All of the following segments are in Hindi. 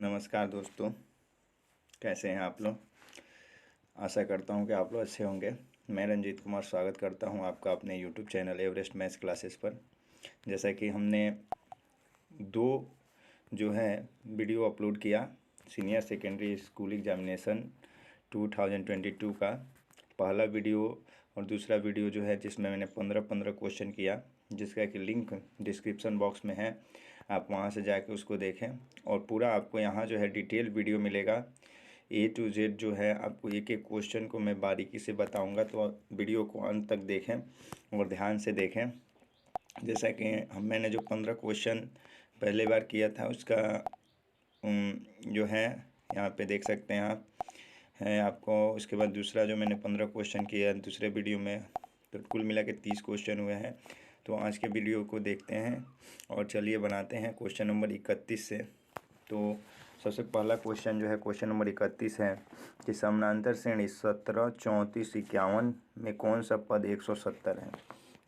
नमस्कार दोस्तों, कैसे हैं आप लोग। आशा करता हूं कि आप लोग अच्छे होंगे। मैं रंजीत कुमार स्वागत करता हूं आपका अपने YouTube channel Everest maths classes पर। जैसा कि हमने दो जो है वीडियो अपलोड किया सीनियर सेकेंडरी स्कूल एग्जामिनेशन 2022 का पहला वीडियो और दूसरा वीडियो जो है जिसमें मैंने 15 क्वेश्चन किया, जिसका कि लिंक डिस्क्रिप्शन बॉक्स में है, आप वहां से जाके उसको देखें। और पूरा आपको यहाँ जो है डिटेल वीडियो मिलेगा A to Z जो है, आपको एक एक क्वेश्चन को मैं बारीकी से बताऊंगा, तो वीडियो को अंत तक देखें और ध्यान से देखें। जैसा कि मैंने जो 15 क्वेश्चन पहले बार किया था उसका जो है यहाँ पे देख सकते हैं आप है आपको। उसके बाद दूसरा जो मैंने 15 क्वेश्चन किया दूसरे वीडियो में, तो कुल मिला के 30 क्वेश्चन हुए हैं। तो आज के वीडियो को देखते हैं और चलिए बनाते हैं क्वेश्चन नंबर 31 से। तो सबसे पहला क्वेश्चन जो है क्वेश्चन नंबर 31 है कि समानांतर श्रेणी 17, 34, 51 में कौन सा पद 170 है।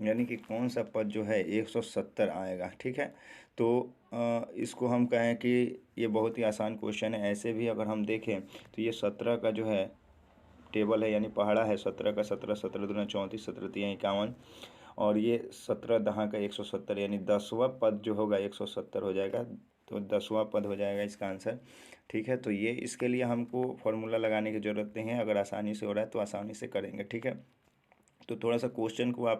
यानी कि कौन सा पद जो है 170 आएगा। ठीक है, तो इसको हम कहें कि ये बहुत ही आसान क्वेश्चन है। ऐसे भी अगर हम देखें तो ये 17 का जो है टेबल है, यानी पहाड़ा है 17 का। 17 17 दूना 34, 17 तिया 51, और ये 17 दहाँ का 170, यानी 10वां पद जो होगा 170 हो जाएगा। तो 10वां पद हो जाएगा इसका आंसर। ठीक है, तो ये इसके लिए हमको फॉर्मूला लगाने की ज़रूरत नहीं है। अगर आसानी से हो रहा है तो आसानी से करेंगे। ठीक है, तो थोड़ा सा क्वेश्चन को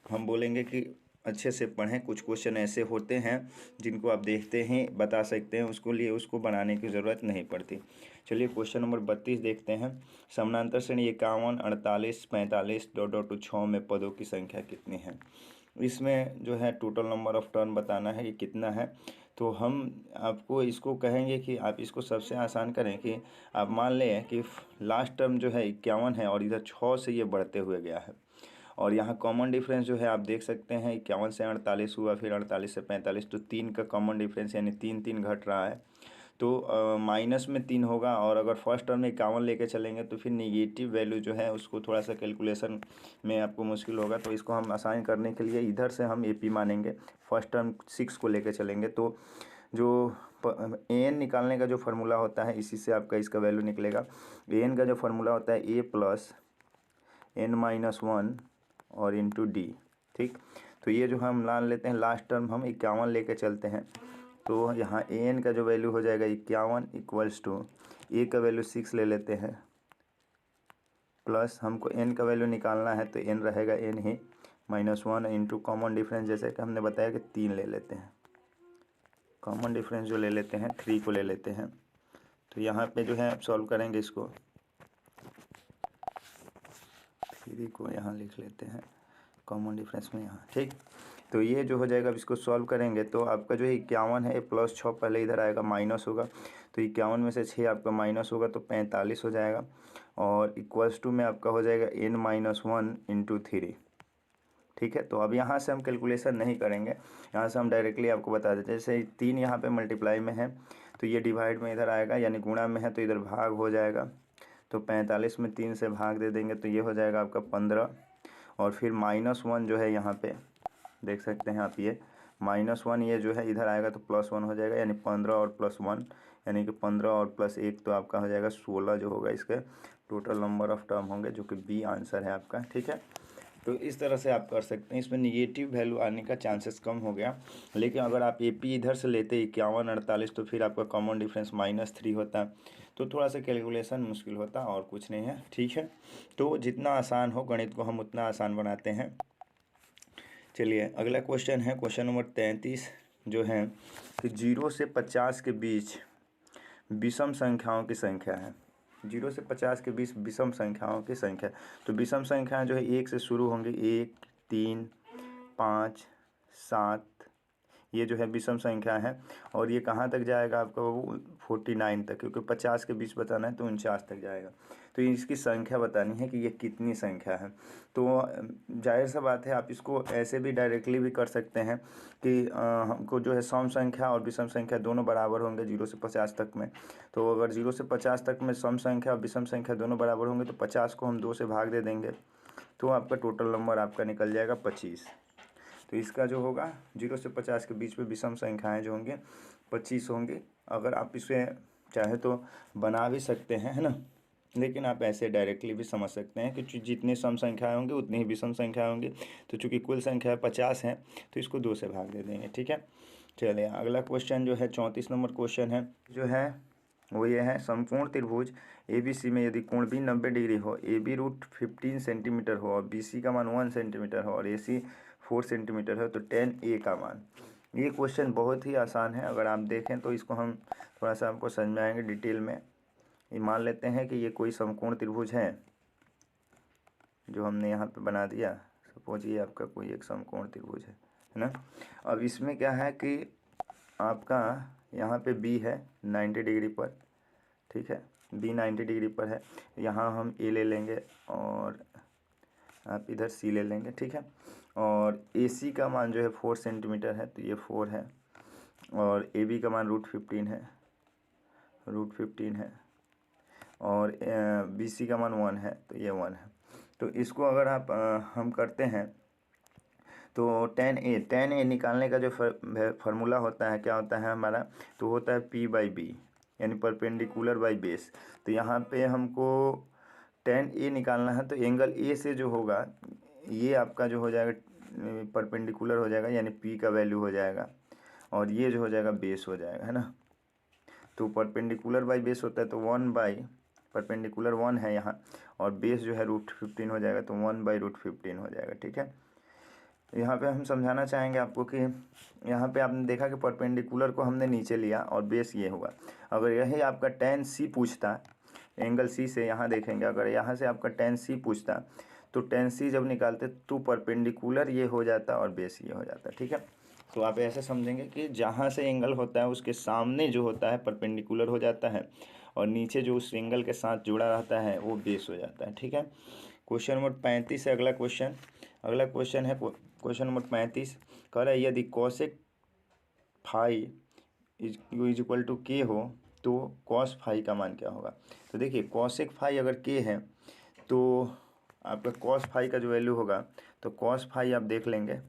हम बोलेंगे कि अच्छे से पढ़ें। कुछ क्वेश्चन ऐसे होते हैं जिनको आप देखते ही बता सकते हैं, उसको बनाने की ज़रूरत नहीं पड़ती। चलिए क्वेश्चन नंबर 32 देखते हैं। समानांतर श्रेणी 51, 48, 45 डॉट 6 में पदों की संख्या कितनी है। इसमें जो है टोटल नंबर ऑफ टर्न बताना है कि कितना है। तो हम आपको इसको कहेंगे कि आप इसको सबसे आसान करें कि आप मान लें कि लास्ट टर्म जो है 51 है और इधर 6 से ये बढ़ते हुए गया है। और यहाँ कॉमन डिफरेंस जो है आप देख सकते हैं 51 से 48 हुआ, फिर 48 से 45, तो 3 का कॉमन डिफरेंस, यानी 3 3 घट रहा है। तो माइनस में 3 होगा। और अगर फर्स्ट टर्म में 51 लेके चलेंगे तो फिर निगेटिव वैल्यू जो है उसको थोड़ा सा कैलकुलेशन में आपको मुश्किल होगा। तो इसको हम आसान करने के लिए इधर से हम AP मानेंगे। फर्स्ट टर्म 6 को लेके चलेंगे तो जो AN निकालने का जो फार्मूला होता है, इसी से आपका इसका वैल्यू निकलेगा। AN का जो फार्मूला होता है A + n-1 और इंटू D। ठीक, तो ये जो हम मान लेते हैं लास्ट टर्म हम 51 लेके चलते हैं, तो यहाँ AN का जो वैल्यू हो जाएगा 51 इक्वल्स टू A का वैल्यू 6 ले लेते हैं, प्लस हमको N का वैल्यू निकालना है तो N रहेगा N ही -1 इंटू कॉमन डिफरेंस, जैसे कि हमने बताया कि 3 ले लेते हैं। कॉमन डिफरेंस जो ले लेते हैं 3 को ले लेते हैं। तो यहाँ पे जो है आप सॉल्व करेंगे इसको, 3 को यहाँ लिख लेते हैं कॉमन डिफरेंस में यहाँ। ठीक, तो ये जो हो जाएगा, अब इसको सॉल्व करेंगे तो आपका जो है 51 है, +6 पहले इधर आएगा, माइनस होगा। तो 51 में से 6 आपका माइनस होगा तो 45 हो जाएगा। और इक्वल्स टू में आपका हो जाएगा n-1 इंटू 3। ठीक है, तो अब यहाँ से हम कैलकुलेशन नहीं करेंगे, यहाँ से हम डायरेक्टली आपको बता देते हैं। जैसे 3 यहाँ पे मल्टीप्लाई में है तो ये डिवाइड में इधर आएगा, यानी गुणा में है तो इधर भाग हो जाएगा। तो 45 में 3 से भाग दे देंगे तो ये हो जाएगा आपका 15। और फिर -1 जो है यहाँ पे देख सकते हैं आप, ये -1 ये जो है इधर आएगा तो +1 हो जाएगा, यानी 15 और +1, यानी कि 15 और +1 तो आपका हो जाएगा 16 जो होगा इसके टोटल नंबर ऑफ टर्म होंगे, जो कि B आंसर है आपका। ठीक है, तो इस तरह से आप कर सकते हैं। इसमें निगेटिव वैल्यू आने का चांसेस कम हो गया। लेकिन अगर आप AP इधर से लेते 51 48, तो फिर आपका कॉमन डिफरेंस -3 होता, तो थोड़ा सा कैलकुलेशन मुश्किल होता, और कुछ नहीं है। ठीक है, तो जितना आसान हो गणित को हम उतना आसान बनाते हैं। चलिए अगला क्वेश्चन है क्वेश्चन नंबर 33, जो है कि 0 से 50 के बीच विषम संख्याओं की संख्या है। 0 से 50 के बीच विषम संख्याओं की संख्या। तो विषम संख्याएं जो है 1 से शुरू होंगी, 1 3 5 7, ये जो है विषम संख्या है। और ये कहाँ तक जाएगा आपका वो 49 तक, क्योंकि 50 के बीच बताना है तो 49 तक जाएगा। तो इसकी संख्या बतानी है कि ये कितनी संख्या है। तो जाहिर सा बात है, आप इसको ऐसे भी डायरेक्टली भी कर सकते हैं कि हमको जो है सम संख्या और विषम संख्या दोनों बराबर होंगे 0 से 50 तक में। तो अगर 0 से 50 तक में सम संख्या और विषम संख्या दोनों बराबर होंगे तो 50 को हम 2 से भाग दे देंगे, तो आपका टोटल नंबर आपका निकल जाएगा 25। तो इसका जो होगा 0 से 50 के बीच में विषम संख्याएं जो होंगे 25 होंगे। अगर आप इसे चाहे तो बना भी सकते हैं, है ना, लेकिन आप ऐसे डायरेक्टली भी समझ सकते हैं कि जितनी सम संख्याएं होंगी उतनी ही विषम संख्याएं होंगी। तो चूंकि कुल संख्या 50 है तो इसको 2 से भाग दे देंगे, ठीक है। चलिए अगला क्वेश्चन जो है 34 नंबर क्वेश्चन है, जो है वो ये है, समकोण त्रिभुज ABC में यदि कोण भी 90 डिग्री हो, AB रूट 15 सेंटीमीटर हो और BC का मान 1 सेंटीमीटर हो और AC 4 सेंटीमीटर हो, तो tan A का मान। ये क्वेश्चन बहुत ही आसान है, अगर आप देखें तो इसको हम थोड़ा सा आपको समझाएंगे डिटेल में। ये मान लेते हैं कि ये कोई समकोण त्रिभुज है जो हमने यहाँ पे बना दिया। सपोज ये आपका कोई एक समकोण त्रिभुज है ना। अब इसमें क्या है कि आपका यहाँ पे B है 90 डिग्री पर, ठीक है, B 90 डिग्री पर है। यहाँ हम A ले लेंगे और आप इधर C ले लेंगे, ठीक है। और AC का मान जो है 4 सेंटीमीटर है, तो ये 4 है। और AB का मान रूट 15 है, रूट 15 है। और BC का मान 1 है, तो ये 1 है। तो इसको अगर आप हम करते हैं तो tan A निकालने का जो फार्मूला होता है क्या होता है हमारा, तो होता है P/B, यानी परपेंडिकुलर बाई बेस। तो यहाँ पे हमको tan A निकालना है, तो एंगल A से जो होगा ये आपका जो हो जाएगा परपेंडिकुलर हो जाएगा, यानी P का वैल्यू हो जाएगा, और ये जो हो जाएगा बेस हो जाएगा, है ना। तो परपेंडिकुलर बाई बेस होता है, तो 1 बाई परपेंडिकुलर 1 है यहाँ, और बेस जो है रूट 15 हो जाएगा, तो 1 बाई रूट 15 हो जाएगा, ठीक है। यहाँ पे हम समझाना चाहेंगे आपको कि यहाँ पे आपने देखा कि परपेंडिकुलर को हमने नीचे लिया और बेस ये हुआ। अगर यही आपका tan C पूछता, एंगल C से यहाँ देखेंगे, अगर यहाँ से आपका tan C पूछता तो tan C जब निकालते तो परपेंडिकुलर ये हो जाता और बेस ये हो जाता, ठीक है। तो आप ऐसे समझेंगे कि जहाँ से एंगल होता है उसके सामने जो होता है परपेंडिकुलर हो जाता है, और नीचे जो उस एंगल के साथ जुड़ा रहता है वो बेस हो जाता है, ठीक है। क्वेश्चन नंबर 35 है अगला क्वेश्चन। अगला क्वेश्चन है क्वेश्चन नंबर 35, कह रहा है यदि cosec phi is equal to K हो तो कॉस फाई का मान क्या होगा। तो देखिए कॉसेक फाई अगर के है तो आपका कॉस फाई का जो वैल्यू होगा, तो कॉस फाई आप देख लेंगे,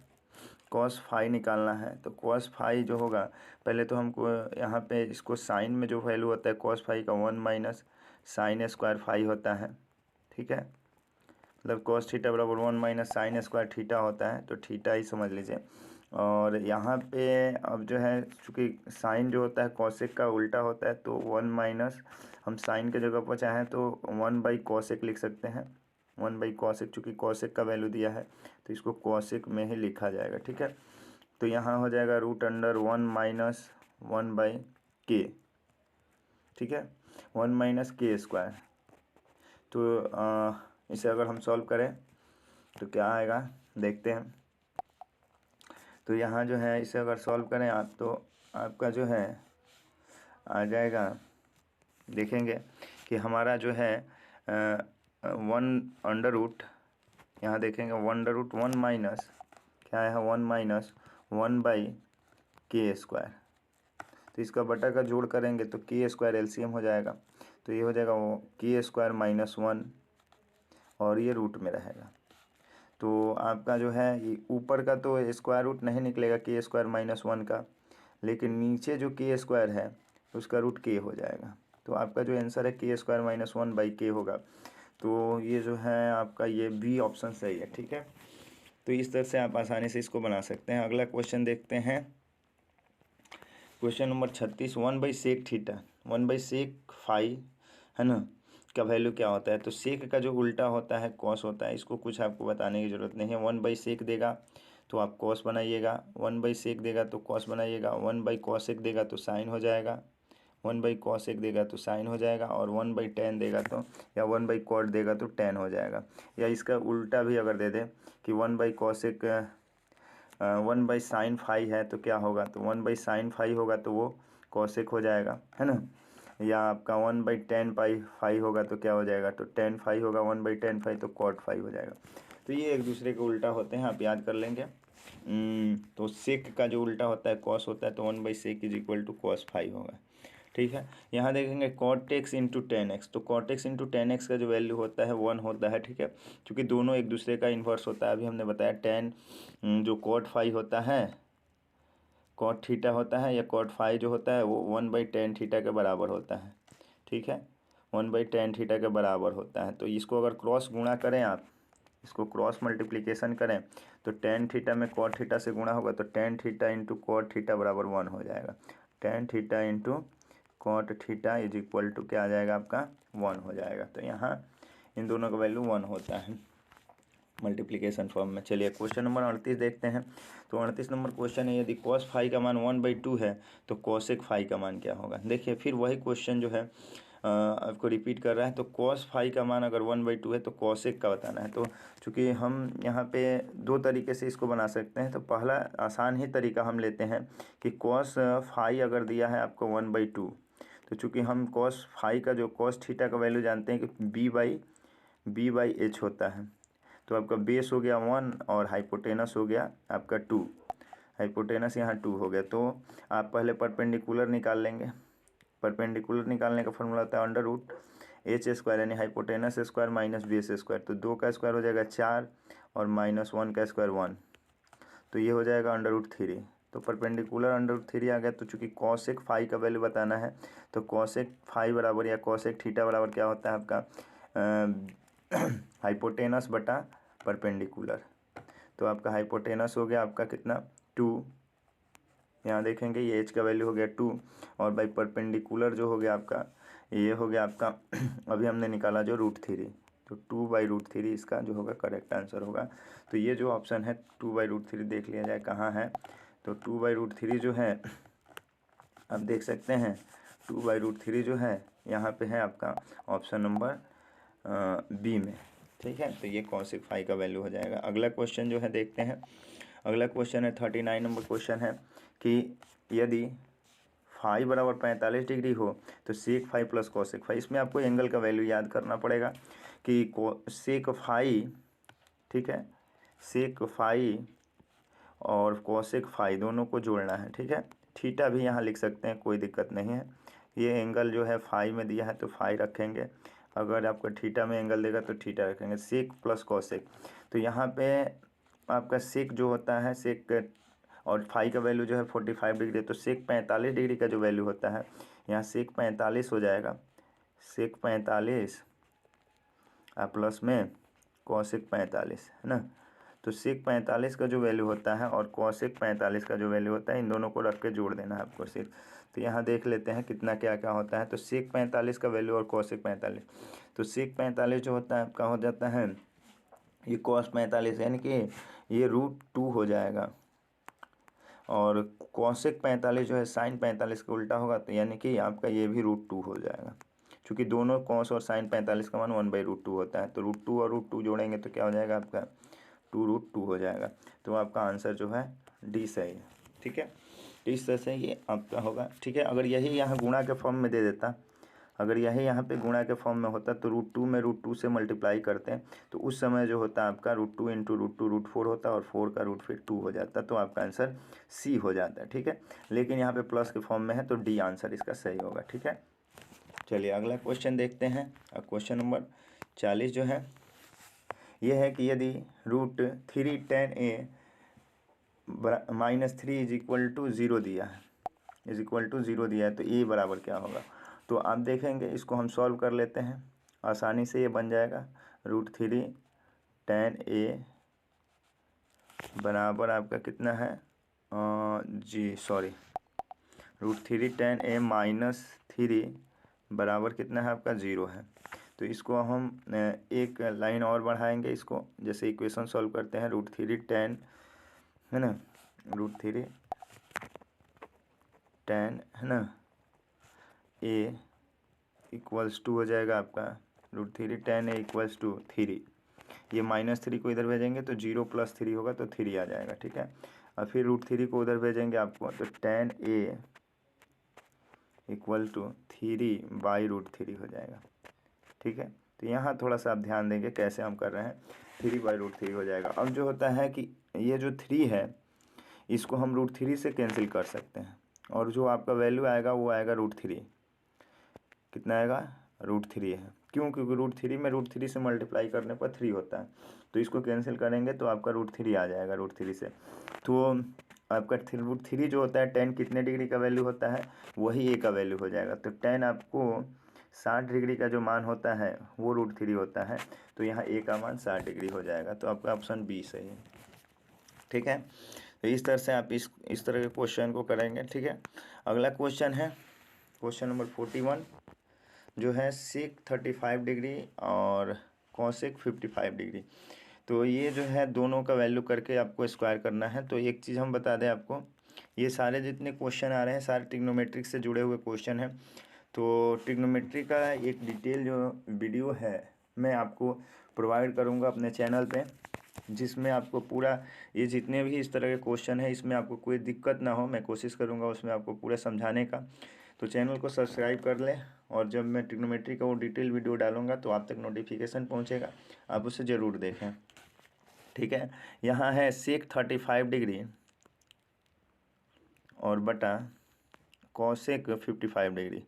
कॉस फाई निकालना है। तो कॉस फाई जो होगा, पहले तो हमको यहाँ पे इसको साइन में जो वैल्यू होता है कॉस फाई का 1 माइनस साइन स्क्वायर फाई होता है, ठीक है। मतलब कॉस थीटा बराबर 1 माइनस साइन स्क्वायर थीटा होता है, तो थीटा ही समझ लीजिए। और यहाँ पे अब जो है चूँकि साइन जो होता है कॉसेक का उल्टा होता है, तो 1 माइनस हम साइन के जगह पर चाहें तो 1 बाई कॉसेक लिख सकते हैं। 1 बाई कॉसेक, चूँकि कॉसेक का वैल्यू दिया है तो इसको कॉसेक में ही लिखा जाएगा, ठीक है। तो यहाँ हो जाएगा रूट अंडर 1 माइनस 1 बाई के, ठीक है, 1 माइनस के स्क्वायर। तो इसे अगर हम सॉल्व करें तो क्या आएगा देखते हैं। तो यहाँ जो है इसे अगर सॉल्व करें आप, तो आपका जो है आ जाएगा, देखेंगे कि हमारा जो है 1 अंडर रूट, यहाँ देखेंगे 1 अंडर रूट 1 माइनस क्या है 1 माइनस 1 बाई के स्क्वायर। तो इसका बटा का जोड़ करेंगे तो के स्क्वायर एलसीएम हो जाएगा, तो ये हो जाएगा वो के स्क्वायर माइनस 1 और ये रूट में रहेगा। तो आपका जो है ये ऊपर का तो स्क्वायर रूट नहीं निकलेगा के स्क्वायर माइनस 1 का, लेकिन नीचे जो के स्क्वायर है उसका रूट के हो जाएगा। तो आपका जो आंसर है के स्क्वायर माइनस 1 बाई के होगा। तो ये जो है आपका ये बी ऑप्शन सही है, ठीक है। तो इस तरह से आप आसानी से इसको बना सकते हैं। अगला क्वेश्चन देखते हैं, question number 36, 1 by sec theta 1 by sec phi, है ना, का वैल्यू क्या होता है। तो सेक का जो उल्टा होता है कॉस होता है, इसको कुछ आपको बताने की ज़रूरत नहीं है। 1 बाई सेक देगा तो आप कॉस बनाइएगा, 1 बाई सेक देगा तो कॉस बनाइएगा, 1 बाई कॉसेक देगा तो साइन हो जाएगा, 1 बाई कॉसेक देगा तो साइन हो जाएगा, और 1 बाई टेन देगा तो, या 1 बाई कॉट देगा तो टेन हो जाएगा। या इसका उल्टा भी अगर दे दे कि 1 by cosec 1 by sine phi है तो क्या होगा, तो 1 बाई साइन फाई होगा तो वो कॉसेक हो जाएगा, है ना। या आपका 1 बाई टेन पाई फाई होगा तो क्या हो जाएगा, तो टेन फाई होगा, 1 बाई टेन फाई तो कॉट फाई हो जाएगा। तो ये एक दूसरे के उल्टा होते हैं, आप याद कर लेंगे। तो सेक का जो उल्टा होता है कॉस होता है, तो 1 by sec is equal to cos phi होगा, ठीक है। यहाँ देखेंगे cot x into tan x, तो cot x into tan x का जो वैल्यू होता है 1 होता है, ठीक है, क्योंकि दोनों एक दूसरे का इन्वर्स होता है। अभी हमने बताया टेन जो कॉट फाई होता है कॉट थीटा होता है या कॉट फाई जो होता है वो 1/tan थीटा के बराबर होता है, ठीक है, 1/tan थीटा के बराबर होता है। तो इसको अगर क्रॉस गुणा करें आप, इसको क्रॉस मल्टीप्लिकेशन करें तो tan थीटा में कॉट थीटा से गुणा होगा तो tan theta into cot theta बराबर 1 हो जाएगा। tan theta into cot theta is equal to क्या आ जाएगा आपका 1 हो जाएगा। तो यहाँ इन दोनों का वैल्यू 1 होता है मल्टीप्लिकेशन फॉर्म में। चलिए क्वेश्चन नंबर 38 देखते हैं। तो 38 नंबर क्वेश्चन है, यदि कॉस फाई का मान 1/2 है तो कॉसेक फाई का मान क्या होगा। देखिए फिर वही क्वेश्चन जो है आपको रिपीट कर रहा है। तो कॉस फाई का मान अगर 1/2 है तो कॉसेक का बताना है। तो चूँकि हम यहाँ पे दो तरीके से इसको बना सकते हैं, तो पहला आसान ही तरीका हम लेते हैं कि कॉस फाई अगर दिया है आपको 1/2, तो चूँकि हम कॉस फाई का जो कॉस थीटा का वैल्यू जानते हैं कि b/h होता है। तो आपका बेस हो गया 1 और हाइपोटेनस हो गया आपका 2, हाइपोटेनस यहाँ 2 हो गया। तो आप पहले परपेंडिकुलर निकाल लेंगे। परपेंडिकुलर निकालने का फॉर्मूला होता है √h² यानी hypotenuse square minus base square. तो 2 का स्क्वायर हो जाएगा 4 और -1 का स्क्वायर 1, तो ये हो जाएगा √3। तो परपेंडिकुलर √3 आ गया। तो चूंकि कॉसेक फाई का वैल्यू बताना है तो कॉसेक फाई बराबर या कॉसेक थीटा बराबर क्या होता है आपका हाइपोटेनस बटा परपेंडिकुलर। तो आपका हाइपोटेनस हो गया आपका कितना 2, यहाँ देखेंगे ये h का वैल्यू हो गया 2 और बाई परपेंडिकुलर जो हो गया आपका ये हो गया आपका अभी हमने निकाला जो √3, तो 2/√3 इसका जो होगा करेक्ट आंसर होगा। तो ये जो ऑप्शन है 2/√3 देख लिया जाए कहाँ है। तो 2/√3 जो है आप देख सकते हैं 2/√3 जो है यहाँ पे है आपका ऑप्शन नंबर बी में, ठीक है। तो ये कॉसेक फाई का वैल्यू हो जाएगा। अगला क्वेश्चन जो है देखते हैं। अगला क्वेश्चन है 39 नंबर क्वेश्चन है कि यदि फाई बराबर 45 डिग्री हो तो sec phi plus cosec phi. इसमें आपको एंगल का वैल्यू याद करना पड़ेगा कि सेक फाई, ठीक है, सेक फाई और कॉसेक फाई दोनों को जोड़ना है, ठीक है। थीटा भी यहाँ लिख सकते हैं, कोई दिक्कत नहीं है। ये एंगल जो है फाई में दिया है तो फाई रखेंगे, अगर आपको थीटा में एंगल देगा तो थीटा रखेंगे। सेक प्लस कॉसेक, तो यहाँ पे आपका सेक जो होता है सेक और फाई का वैल्यू जो है 45 डिग्री, तो सेक 45 डिग्री का जो वैल्यू होता है यहाँ सेक 45 हो जाएगा, सेक 45 प्लस में कॉसेक 45 है ना। तो सेक 45 का जो वैल्यू होता है और कॉसेक 45 का जो वैल्यू होता है इन दोनों को रख के जोड़ देना है आपको सिर्फ। तो यहाँ देख लेते हैं कितना क्या क्या होता है। तो सेक 45 का वैल्यू और कॉसेक 45, तो सेक 45 जो होता है आपका हो जाता है ये कॉस 45 यानी कि ये √2 हो जाएगा, और कॉसेक 45 जो है साइन 45 का उल्टा होगा, तो यानी कि आपका ये भी √2 हो जाएगा। क्योंकि दोनों कॉस और साइन 45 का मान 1/√2 होता है, तो √2 और √2 जोड़ेंगे तो क्या हो जाएगा आपका 2√2 हो जाएगा। तो आपका आंसर जो है डी सही है, ठीक है। तो इस तरह से ये आपका होगा, ठीक है। अगर यही यहाँ गुणा के फॉर्म में दे देता, अगर यही यहाँ पे गुणा के फॉर्म में होता तो √2 में √2 से मल्टीप्लाई करते हैं तो उस समय जो होता आपका √2 इंटू √2 √4 होता और 4 का रूट फिर 2 हो जाता, तो आपका आंसर सी हो जाता है, ठीक है। लेकिन यहाँ पे प्लस के फॉर्म में है तो डी आंसर इसका सही होगा, ठीक है। चलिए अगला क्वेश्चन देखते हैं। क्वेश्चन नंबर 40 जो है ये है कि यदि √3 tan a -3 is equal to 0 दिया है, इज इक्वल टू 0 दिया है, तो ए बराबर क्या होगा। तो आप देखेंगे इसको हम सॉल्व कर लेते हैं, आसानी से ये बन जाएगा। √3 tan a बराबर आपका कितना है जी सॉरी √3 tan a -3 बराबर कितना है आपका 0 है। तो इसको हम एक लाइन और बढ़ाएंगे इसको, जैसे इक्वेशन सॉल्व करते हैं √3 tan है ना, √3 tan है ना a इक्वल्स टू हो जाएगा आपका √3 tan a इक्वल्स टू 3, ये -3 को इधर भेजेंगे तो 0 + 3 होगा तो 3 आ जाएगा, ठीक है। और फिर √3 को उधर भेजेंगे आपको तो tan a इक्वल टू 3/√3 हो जाएगा, ठीक है। तो यहाँ थोड़ा सा आप ध्यान देंगे कैसे हम कर रहे हैं, 3/√3 हो जाएगा। अब जो होता है कि ये जो 3 है इसको हम √3 से कैंसिल कर सकते हैं और जो आपका वैल्यू आएगा वो आएगा √3, कितना आएगा √3 है। क्यों, क्योंकि √3 में √3 से मल्टीप्लाई करने पर 3 होता है, तो इसको कैंसिल करेंगे तो आपका √3 आ जाएगा √3 से। तो आपका √3 जो होता है, tan कितने डिग्री का वैल्यू होता है, वही a का वैल्यू हो जाएगा। तो tan आपको 60 डिग्री का जो मान होता है वो √3 होता है, तो यहाँ a का मान 60 डिग्री हो जाएगा। तो आपका ऑप्शन बी सही है। ठीक है, तो इस तरह से आप इस तरह के क्वेश्चन को करेंगे। ठीक है, अगला क्वेश्चन है क्वेश्चन नंबर 41, जो है sec 35 डिग्री और cosec 55 डिग्री। तो ये जो है दोनों का वैल्यू करके आपको स्क्वायर करना है। तो एक चीज़ हम बता दें आपको, ये सारे जितने क्वेश्चन आ रहे हैं सारे ट्रिग्नोमेट्रिक से जुड़े हुए क्वेश्चन हैं। तो ट्रिग्नोमेट्री का एक डिटेल जो वीडियो है मैं आपको प्रोवाइड करूँगा अपने चैनल पे, जिसमें आपको पूरा ये जितने भी इस तरह के क्वेश्चन है इसमें आपको कोई दिक्कत ना हो, मैं कोशिश करूँगा उसमें आपको पूरा समझाने का। तो चैनल को सब्सक्राइब कर लें, और जब मैं ट्रिग्नोमेट्री का वो डिटेल वीडियो डालूंगा तो आप तक नोटिफिकेशन पहुँचेगा, आप उसे ज़रूर देखें। ठीक है, यहाँ है sec 35 डिग्री और बटा cosec 55 डिग्री।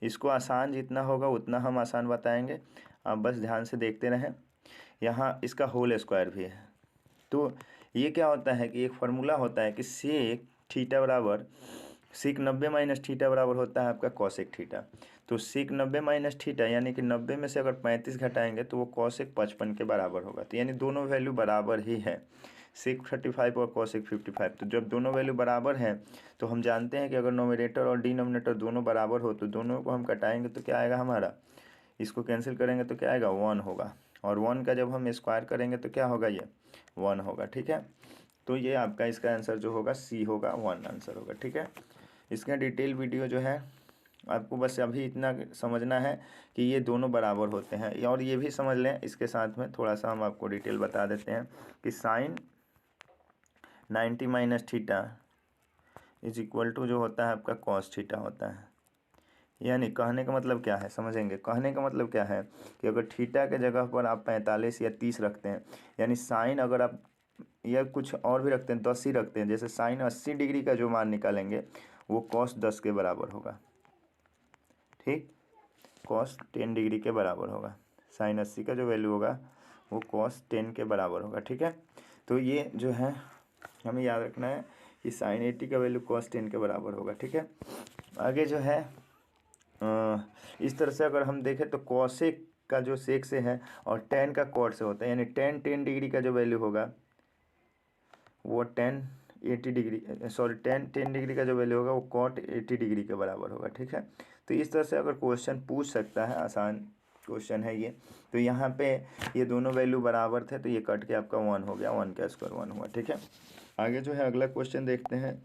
इसको आसान जितना होगा उतना हम आसान बताएंगे, आप बस ध्यान से देखते रहें। यहाँ इसका होल स्क्वायर भी है। तो ये क्या होता है कि एक फार्मूला होता है कि sec थीटा बराबर sec 90 माइनस थीटा बराबर होता है आपका cosec थीटा। तो sec 90 माइनस थीटा यानी कि 90 में से अगर 35 घटाएंगे तो वो cosec 55 के बराबर होगा। तो यानी दोनों वैल्यू बराबर ही है, sec 35 और cosec 55। तो जब दोनों वैल्यू बराबर हैं तो हम जानते हैं कि अगर नोमिनेटर और डिनोमिनेटर दोनों बराबर हो तो दोनों को हम घटाएंगे तो क्या आएगा हमारा, इसको कैंसिल करेंगे तो क्या आएगा 1 होगा, और 1 का जब हम स्क्वायर करेंगे तो क्या होगा, ये 1 होगा। ठीक है, तो ये आपका इसका आंसर जो होगा सी होगा, 1 आंसर होगा। ठीक है, इसका डिटेल वीडियो जो है आपको बस अभी इतना समझना है कि ये दोनों बराबर होते हैं। और ये भी समझ लें इसके साथ में थोड़ा सा हम आपको डिटेल बता देते हैं कि sine 90 minus theta is equal to जो होता है आपका कॉस थीटा होता है। यानी कहने का मतलब क्या है, समझेंगे। कहने का मतलब क्या है कि अगर थीटा के जगह पर आप 45 या 30 रखते हैं, यानी साइन अगर आप या कुछ और भी रखते हैं 10 ही रखते हैं, जैसे साइन 80 डिग्री का जो मान निकालेंगे वो कॉस 10 के बराबर होगा। ठीक, कॉस 10 डिग्री के बराबर होगा। साइन 80 का जो वैल्यू होगा वो कॉस 10 के बराबर होगा। ठीक है, तो ये जो है हमें याद रखना है कि साइन 80 का वैल्यू कॉस 10 के बराबर होगा। ठीक है, आगे जो है इस तरह से अगर हम देखें तो कॉसेक का जो सेक से है और टेन का कॉट से होता है, यानी 10 डिग्री का जो वैल्यू होगा वो 10 डिग्री का जो वैल्यू होगा वो कॉट 80 डिग्री के बराबर होगा। ठीक है, तो इस तरह से अगर क्वेश्चन पूछ सकता है, आसान क्वेश्चन है ये। तो यहाँ पे ये दोनों वैल्यू बराबर थे तो ये कट के आपका 1 हो गया, 1 का स्क्वायर 1 हुआ। ठीक है, आगे जो है अगला क्वेश्चन देखते हैं।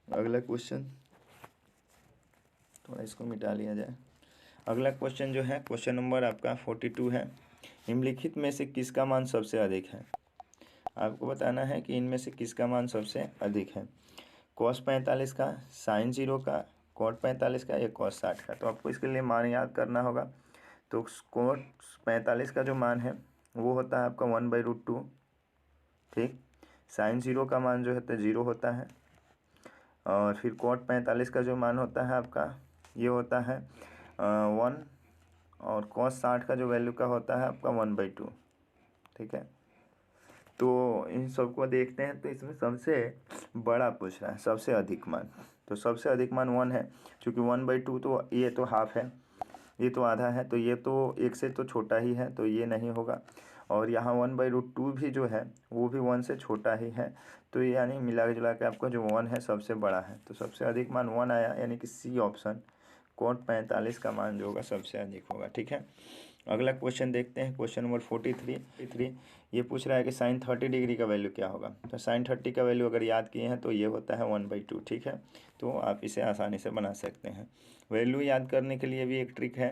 अगला क्वेश्चन थोड़ा इसको मिटा लिया जाए। अगला क्वेश्चन जो है क्वेश्चन नंबर आपका 42 है। निम्नलिखित में से किसका मान सबसे अधिक है, आपको बताना है कि इनमें से किसका मान सबसे अधिक है। कॉस 45 का, साइन 0 का, कॉट 45 का या कॉस 60 का। तो आपको इसके लिए मान याद करना होगा। तो कॉट 45 का जो मान है वो होता है आपका 1/√2। ठीक, साइन 0 का मान जो है 0 होता है, और फिर कॉट 45 का जो मान होता है आपका ये होता है 1, और कॉस 60 का जो वैल्यू का होता है आपका 1/2। ठीक है, तो इन सबको देखते हैं तो इसमें सबसे बड़ा पूछ रहा है, सबसे अधिक मान। तो सबसे अधिक मान 1 है, क्योंकि 1/2 तो ये तो हाफ है, ये तो आधा है, तो ये तो एक से तो छोटा ही है, तो ये नहीं होगा। और यहाँ 1/√2 भी जो है वो भी 1 से छोटा ही है, तो यानी मिला जुला के आपका जो 1 है सबसे बड़ा है। तो सबसे अधिक मान 1 आया, यानी कि सी ऑप्शन कॉट 45 का मान जो होगा सबसे अधिक होगा। ठीक है, अगला क्वेश्चन देखते हैं क्वेश्चन नंबर 43। ये पूछ रहा है कि साइन 30 डिग्री का वैल्यू क्या होगा। तो साइन 30 का वैल्यू अगर याद किए हैं तो ये होता है 1/2। ठीक है, तो आप इसे आसानी से बना सकते हैं। वैल्यू याद करने के लिए भी एक ट्रिक है,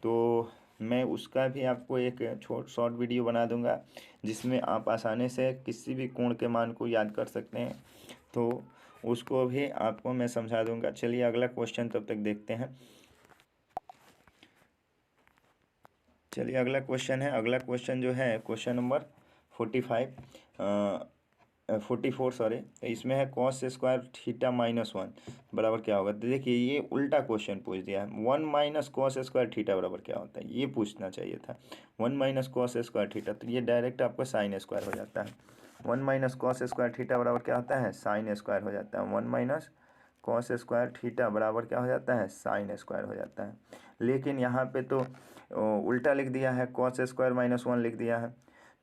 तो मैं उसका भी आपको एक शॉर्ट वीडियो बना दूंगा जिसमें आप आसानी से किसी भी कोण के मान को याद कर सकते हैं, तो उसको भी आपको मैं समझा दूंगा। चलिए अगला क्वेश्चन तब तक देखते हैं। चलिए अगला क्वेश्चन है, अगला क्वेश्चन जो है क्वेश्चन नंबर 44 सॉरी। इसमें है कॉस स्क्वायर थीटा -1 बराबर क्या होगा। तो देखिए ये उल्टा क्वेश्चन पूछ दिया है, 1 माइनस कॉस स्क्वायर थीटा बराबर क्या होता है, ये पूछना चाहिए था। 1 माइनस कॉस स्क्वायर थीटा, तो ये डायरेक्ट आपका साइन स्क्वायर हो जाता है। 1 माइनस कॉस स्क्वायर थीटा बराबर क्या होता है, साइन स्क्वायर हो जाता है। 1 माइनस कॉस स्क्वायर थीटा बराबर क्या हो जाता है, साइन स्क्वायर हो जाता है। लेकिन यहाँ पे तो उल्टा लिख दिया है, कॉस स्क्वायर माइनस 1 लिख दिया है।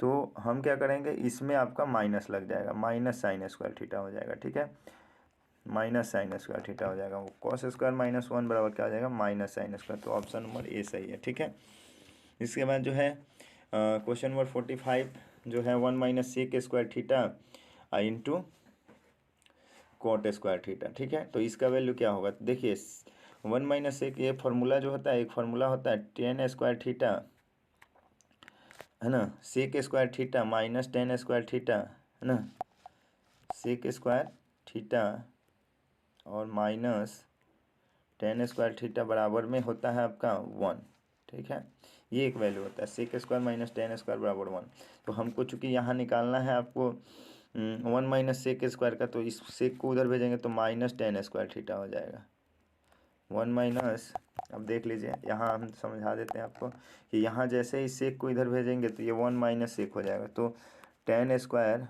तो हम क्या करेंगे, इसमें आपका माइनस लग जाएगा, माइनस साइन स्क्वायर थीटा हो जाएगा। ठीक है, माइनस साइन स्क्वायर थीटा हो जाएगा। वो कॉस स्क्वायर माइनस 1 बराबर क्या हो जाएगा, माइनस साइन स्क्वायर। तो ऑप्शन नंबर ए सही है। ठीक है, इसके बाद जो है क्वेश्चन नंबर 45 जो है 1 minus sec square theta into cot square theta. ठीक है, तो इसका वैल्यू क्या होगा, देखिए 1 माइनस सेक, ये फार्मूला जो होता है, एक फार्मूला होता है टेन स्क्वायर थीटा, है ना, sec square theta minus tan square theta, है ना, सेक स्क्वायर थीटा और माइनस टेन स्क्वायर थीटा बराबर में होता है आपका 1। ठीक है, ये एक वैल्यू होता है, sec square minus tan square बराबर 1। तो हमको चूंकि यहाँ निकालना है आपको 1 माइनस सेक स्क्वायर का, तो इस सेक को उधर भेजेंगे तो माइनस टेन स्क्वायर थीटा हो जाएगा। 1 माइनस, अब देख लीजिए यहाँ हम समझा देते हैं आपको कि यहाँ जैसे ही सेक को इधर भेजेंगे तो ये 1 माइनस सेक हो जाएगा। तो टेन स्क्वायर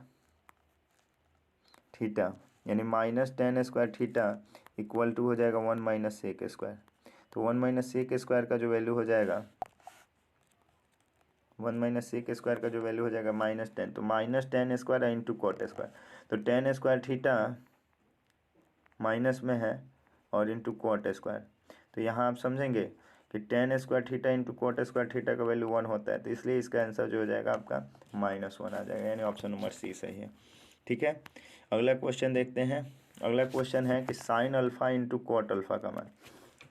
थीटा यानी minus tan square theta equal to हो जाएगा 1 माइनस सेक स्क्वायर। तो 1 माइनस सेक स्क्वायर का जो वैल्यू हो जाएगा, 1 माइनस सेक स्क्वायर का जो वैल्यू हो जाएगा माइनस टेन। तो minus tan square into cot square, तो टेन स्क्वायर थीटा माइनस में है और इंटू कॉट स्क्वायर। तो यहाँ आप समझेंगे कि tan square theta into cot square theta का वैल्यू 1 होता है, तो इसलिए इसका आंसर जो हो जाएगा आपका -1 आ जाएगा, यानी ऑप्शन नंबर सी सही है। ठीक है, अगला क्वेश्चन देखते हैं। अगला क्वेश्चन है कि sine alpha into cot alpha का मान।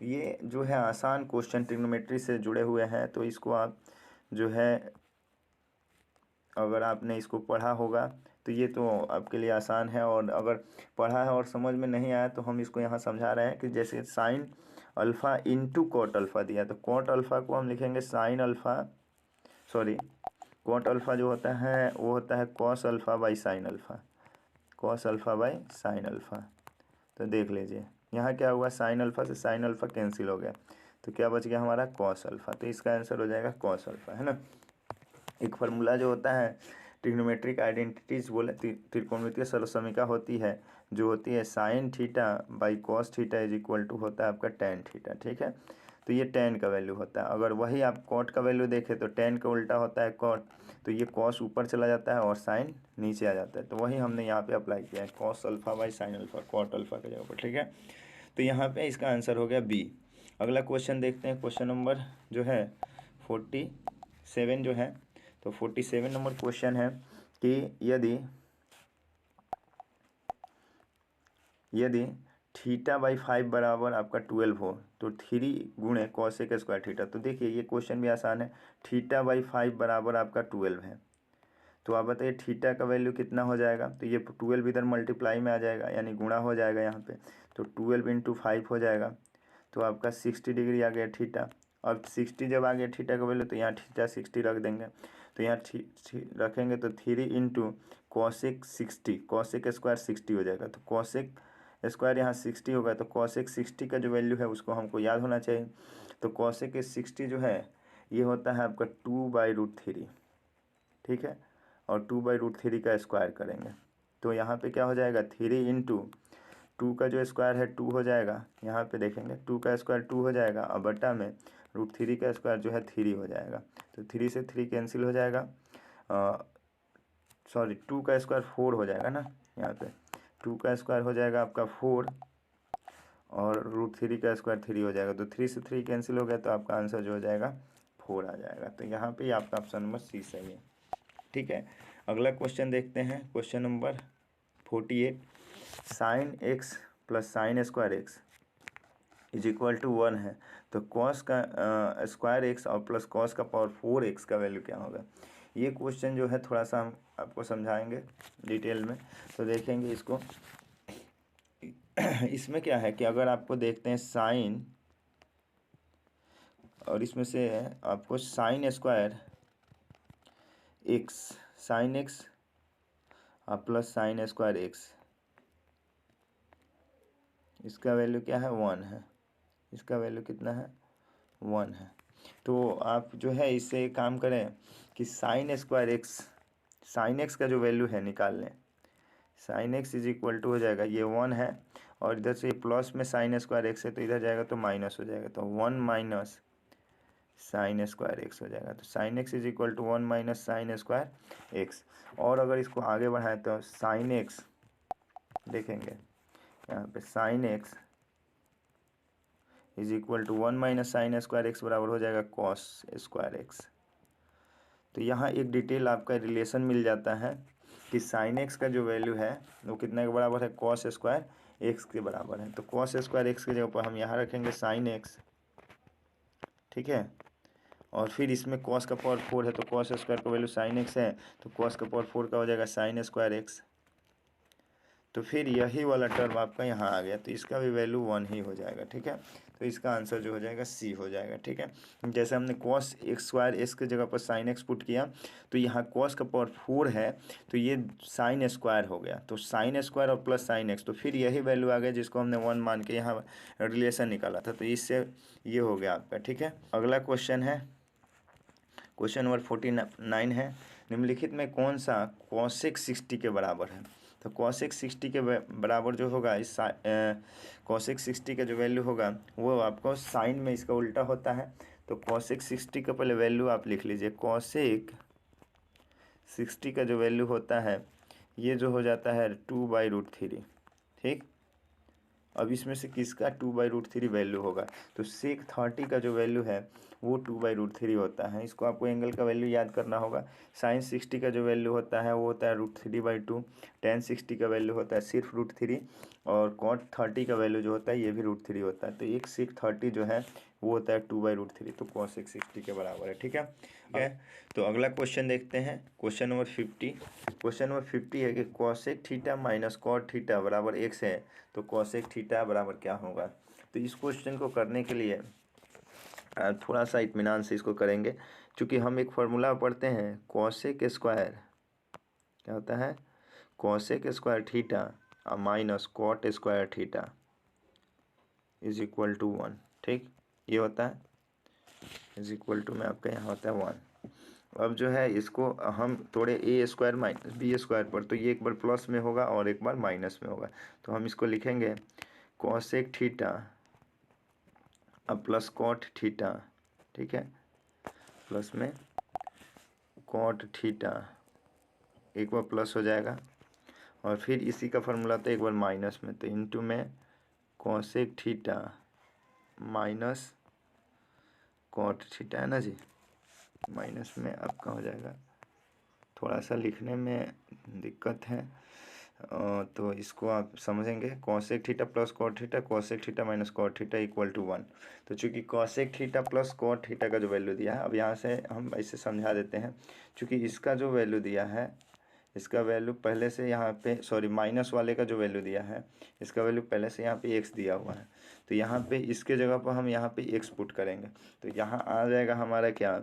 ये जो है आसान क्वेश्चन ट्रिग्नोमेट्री से जुड़े हुए हैं, तो इसको आप जो है अगर आपने इसको पढ़ा होगा तो ये तो आपके लिए आसान है, और अगर पढ़ा है और समझ में नहीं आया तो हम इसको यहाँ समझा रहे हैं कि जैसे sine alpha into cot alpha दिया, तो कॉट अल्फ़ा को हम लिखेंगे sine alpha, sorry cot alpha जो होता है वो होता है cos alpha by sine alpha, cos alpha by sine alpha. तो देख लीजिए यहाँ क्या हुआ, साइन अल्फ़ा से साइन अल्फ़ा कैंसिल हो गया, तो क्या बच गया हमारा कॉस अल्फ़ा। तो इसका आंसर हो जाएगा कॉस अल्फ़ा, है ना। एक फार्मूला जो होता है ट्रिग्नोमेट्रिक आइडेंटिटीज बोले, त्रिकोणमितीय सरलसमीका होती है, जो होती है sine theta by cos theta is equal to होता है आपका टेन थीटा। ठीक है, तो ये टेन का वैल्यू होता है। अगर वही आप कॉट का वैल्यू देखें तो टेन का उल्टा होता है कॉट, तो ये कॉस ऊपर चला जाता है और साइन नीचे आ जाता है, तो वही हमने यहाँ पे अप्लाई किया है, cos alpha by sine alpha, cot alpha की जगह पर। ठीक है, तो यहाँ पे इसका आंसर हो गया बी। अगला क्वेश्चन देखते हैं, क्वेश्चन नंबर जो है 47 जो है, तो 47 नंबर क्वेश्चन है कि यदि थीटा बाई 5 बराबर आपका 12 हो तो 3 गुणे कॉसेक स्क्वायर थीटा। तो देखिए ये क्वेश्चन भी आसान है, थीटा बाई 5 बराबर आपका 12 है, तो आप बताइए थीटा का वैल्यू कितना हो जाएगा। तो ये 12 इधर मल्टीप्लाई में आ जाएगा, यानी गुणा हो जाएगा यहाँ पे, तो 12 इंटू 5 हो जाएगा, तो आपका 60 डिग्री आ गया थीटा। अब 60 जब आ गया थीटा का वैल्यू, तो यहाँ थीटा 60 रख देंगे, तो यहाँ रखेंगे तो 3 इंटू कॉसेक 60, कॉसेक स्क्वायर 60 हो जाएगा, तो कॉसेक स्क्वायर यहाँ 60 होगा, तो कॉसेक 60 का जो वैल्यू है उसको हमको याद होना चाहिए। तो कॉसेक 60 जो है ये होता है आपका 2/√3। ठीक है, और 2/√3 का स्क्वायर करेंगे, तो यहाँ पे क्या हो जाएगा 3 इंटू 2 का जो स्क्वायर है 2 हो जाएगा, यहाँ पे देखेंगे 2 का स्क्वायर 2 हो जाएगा, और बटा में √3 का स्क्वायर जो है 3 हो जाएगा, तो 3 से 3 कैंसिल हो जाएगा, सॉरी 2 का स्क्वायर 4 हो जाएगा ना, यहाँ पे 2 का स्क्वायर हो जाएगा आपका 4 और √3 का स्क्वायर 3 हो जाएगा, तो 3 से 3 कैंसिल हो गया, तो आपका आंसर जो हो जाएगा 4 आ जाएगा। तो यहाँ पे आपका ऑप्शन नंबर सी सही है। ठीक है, अगला क्वेश्चन देखते हैं, question number 48, sine x plus sine square x is equal to 1 है, तो कॉस का स्क्वायर एक्स और प्लस कॉस का पावर 4x का वैल्यू क्या होगा। ये क्वेश्चन जो है थोड़ा सा हम आपको समझाएंगे डिटेल में, तो देखेंगे इसको। इसमें क्या है कि अगर आपको देखते हैं साइन, और इसमें से आपको sign square x, sine x plus sine square x, इसका वैल्यू क्या है 1 है, इसका वैल्यू कितना है 1 है। तो आप जो है इससे काम करें कि sine square x sine x का जो वैल्यू है निकाल लें। Sine x is equal to हो जाएगा, ये 1 है और इधर से प्लस में साइन स्क्वायर एक्स है तो इधर जाएगा तो माइनस हो जाएगा, तो 1 माइनस साइन स्क्वायर एक्स हो जाएगा। तो sine x is equal to 1 minus sine square x. और अगर इसको आगे बढ़ाएं तो साइन एक्स देखेंगे यहाँ पे, sine x is equal to 1 minus sine square x बराबर हो जाएगा कॉस स्क्वायर एक्स। तो यहाँ एक डिटेल आपका रिलेशन मिल जाता है कि साइन एक्स का जो वैल्यू है वो कितने के बराबर है, कॉस स्क्वायर एक्स के बराबर है। तो कॉस स्क्वायर एक्स की जगह पर हम यहाँ रखेंगे साइन एक्स, ठीक है। और फिर इसमें कॉस का पावर 4 है तो कॉस स्क्वायर का वैल्यू साइन एक्स है, तो कॉस का पावर 4 का हो जाएगा साइन स्क्वायर एक्स। तो फिर यही वाला टर्म आपका यहाँ आ गया, तो इसका भी वैल्यू 1 ही हो जाएगा, ठीक है। तो इसका आंसर जो हो जाएगा सी हो जाएगा, ठीक है। जैसे हमने कॉस एक्स स्क्वायर एक्स की जगह पर साइन एक्स पुट किया, तो यहाँ कॉस का पावर 4 है तो ये साइन स्क्वायर हो गया, तो साइन स्क्वायर और प्लस साइन एक्स, तो फिर यही वैल्यू आ गया जिसको हमने 1 मान के यहाँ रिलेशन निकाला था। तो इससे ये हो गया आपका, ठीक है। अगला क्वेश्चन है, क्वेश्चन नंबर 49 है, निम्नलिखित में कौन सा कॉसेक 60 के बराबर है। तो कॉसेक 60 के बराबर जो होगा इस कॉसेक 60 का जो वैल्यू होगा वो आपको साइन में इसका उल्टा होता है। तो कॉसेक 60 का पहले वैल्यू आप लिख लीजिए, कॉसेक 60 का जो वैल्यू होता है ये जो हो जाता है 2/√3, ठीक। अब इसमें से किसका 2/√3 वैल्यू होगा, तो सेक 30 का जो वैल्यू है वो 2/√3 होता है। इसको आपको एंगल का वैल्यू याद करना होगा। साइन 60 का जो वैल्यू होता है वो होता है √3/2। टेन 60 का वैल्यू होता है सिर्फ √3, और कॉट 30 का वैल्यू जो होता है ये भी √3 होता है। तो एक सेक 30 जो है वो होता है 2/√3, तो कॉसेक 60 के बराबर है, ठीक है। तो अगला क्वेश्चन देखते हैं, क्वेश्चन नंबर 50। क्वेश्चन नंबर 50 है कि cosec theta minus cot theta बराबर x है, तो कॉसेक थीटा बराबर क्या होगा। तो इस क्वेश्चन को करने के लिए थोड़ा सा इत्मीनान से इसको करेंगे, क्योंकि हम एक फार्मूला पढ़ते हैं, कॉसेक स्क्वायर क्या होता है, cosec square theta minus cot square theta is equal to 1, ठीक। ये होता है इज इक्वल टू में आपका यहाँ होता है 1। अब जो है इसको हम थोड़े ए स्क्वायर माइनस बी स्क्वायर पर, तो ये एक बार प्लस में होगा और एक बार माइनस में होगा, तो हम इसको लिखेंगे कॉसेक थीटा अब प्लस कॉट थीटा, ठीक है, प्लस में कॉट थीटा, एक बार प्लस हो जाएगा और फिर इसी का फार्मूला तो एक बार माइनस में, तो इनटू में cosec theta minus cot theta है ना जी, माइनस में आपका हो जाएगा, थोड़ा सा लिखने में दिक्कत है तो इसको आप समझेंगे, cosec theta plus cot theta, cosec theta minus cot theta equal to 1। तो चूंकि cosec theta plus cot theta का जो वैल्यू दिया है, अब यहाँ से हम ऐसे समझा देते हैं, चूंकि इसका जो वैल्यू दिया है, इसका वैल्यू पहले से यहाँ पे सॉरी माइनस वाले का जो वैल्यू दिया है इसका वैल्यू पहले से यहाँ पे एक्स दिया हुआ है, तो यहाँ पे इसके जगह पर हम यहाँ पे एक्स पुट करेंगे, तो यहाँ आ जाएगा हमारा क्या,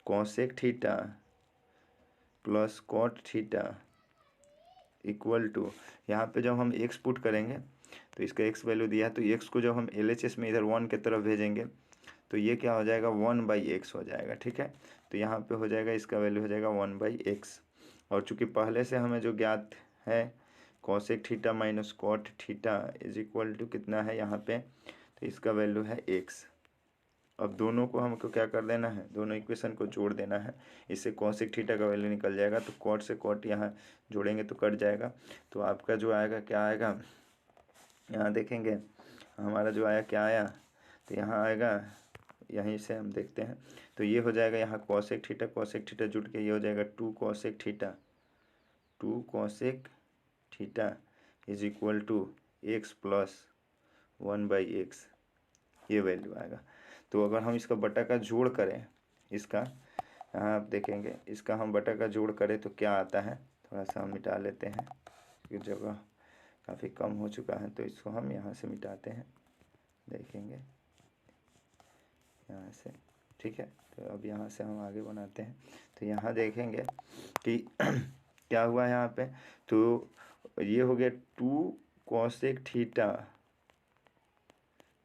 cosec theta plus cot theta equal to, यहाँ पे जब हम एक्स पुट करेंगे तो इसका एक्स वैल्यू दिया है, तो एक्स को जब हम LHS में इधर 1 की तरफ भेजेंगे तो ये क्या हो जाएगा 1/x हो जाएगा, ठीक है। तो यहाँ पे हो जाएगा इसका वैल्यू हो जाएगा 1/x, और चूंकि पहले से हमें जो ज्ञात है cosec theta minus cot theta is equal to कितना है यहाँ पे, तो इसका वैल्यू है x। अब दोनों को हमको क्या कर देना है, दोनों इक्वेशन को जोड़ देना है, इससे कॉसेक थीटा का वैल्यू निकल जाएगा, तो कॉट से कॉट यहाँ जोड़ेंगे तो कट जाएगा, तो आपका जो आएगा क्या आएगा, यहाँ देखेंगे हमारा जो आया क्या आया, तो यहाँ आएगा, यहीं से हम देखते हैं, तो ये हो जाएगा यहाँ कॉसेक थीटा जुट के ये हो जाएगा 2 cosec theta is equal to x plus 1/x, ये वैल्यू आएगा। तो अगर हम इसका बटा का जोड़ करें, इसका यहाँ आप देखेंगे इसका हम बटा का जोड़ करें तो क्या आता है, थोड़ा सा हम मिटा लेते हैं क्योंकि जगह काफ़ी कम हो चुका है, तो इसको हम यहाँ से मिटाते हैं, देखेंगे यहाँ से, ठीक है। तो अब यहाँ से हम आगे बनाते हैं, तो यहाँ देखेंगे कि क्या हुआ यहाँ पे, तो ये हो गया 2 cosec theta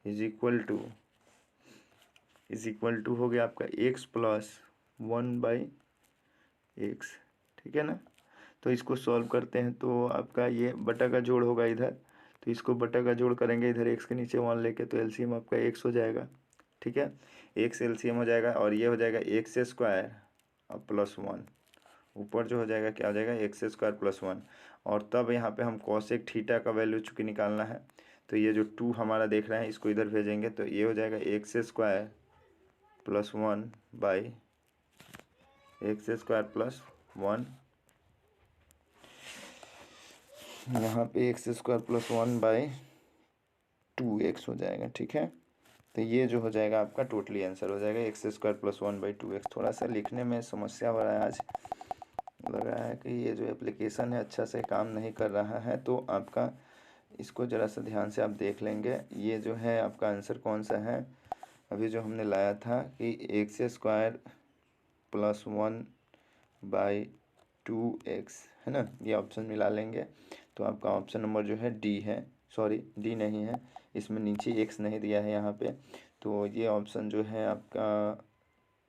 is equal to हो गया आपका x प्लस 1/x ठीक है ना। तो इसको सॉल्व करते हैं तो आपका ये बटा का जोड़ होगा इधर, तो इसको बटा का जोड़ करेंगे इधर एक्स के नीचे 1 लेके, तो एलसीएम आपका एक्स हो जाएगा। ठीक है, एक्स एलसीएम हो जाएगा और ये हो जाएगा एक्स स्क्वायर और प्लस 1, ऊपर जो हो जाएगा क्या हो जाएगा एक्स स्क्वायर प्लस 1। और तब यहाँ पे हम कॉसेक थीटा का वैल्यू चूँकि निकालना है, तो ये जो 2 हमारा देख रहे हैं इसको इधर भेजेंगे, तो ये हो जाएगा x square plus 1 by x square plus 1, यहाँ पे x square plus 1 by 2x हो जाएगा। ठीक है, तो ये जो हो जाएगा आपका टोटली आंसर हो जाएगा x square plus 1 by 2x। थोड़ा सा लिखने में समस्या हो रहा है आज, लग रहा है कि ये जो एप्लीकेशन है अच्छा से काम नहीं कर रहा है, तो आपका इसको ज़रा सा ध्यान से आप देख लेंगे। ये जो है आपका आंसर कौन सा है, अभी जो हमने लाया था कि x square plus 1 by 2x है ना, ये ऑप्शन मिला लेंगे तो आपका ऑप्शन नंबर जो है डी है, सॉरी डी नहीं है, इसमें नीचे एक्स नहीं दिया है यहाँ पे, तो ये ऑप्शन जो है आपका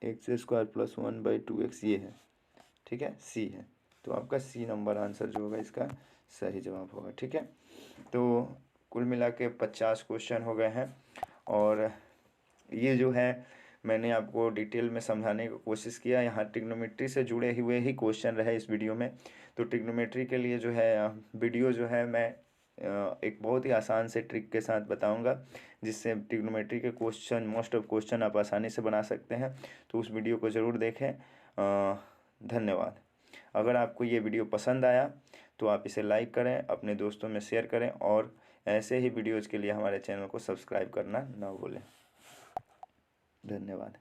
x square plus 1 by 2x ये है। ठीक है, सी है, तो आपका सी नंबर आंसर जो होगा इसका सही जवाब होगा। ठीक है, तो कुल मिला के 50 क्वेश्चन हो गए हैं और ये जो है मैंने आपको डिटेल में समझाने की कोशिश किया। यहाँ ट्रिग्नोमेट्री से जुड़े हुए ही क्वेश्चन रहे इस वीडियो में, तो ट्रिग्नोमेट्री के लिए जो है वीडियो जो है मैं एक बहुत ही आसान से ट्रिक के साथ बताऊंगा, जिससे ट्रिग्नोमेट्री के क्वेश्चन मोस्ट ऑफ क्वेश्चन आप आसानी से बना सकते हैं। तो उस वीडियो को ज़रूर देखें। धन्यवाद। अगर आपको ये वीडियो पसंद आया तो आप इसे लाइक करें, अपने दोस्तों में शेयर करें और ऐसे ही वीडियोज़ के लिए हमारे चैनल को सब्सक्राइब करना ना भूलें। धन्यवाद।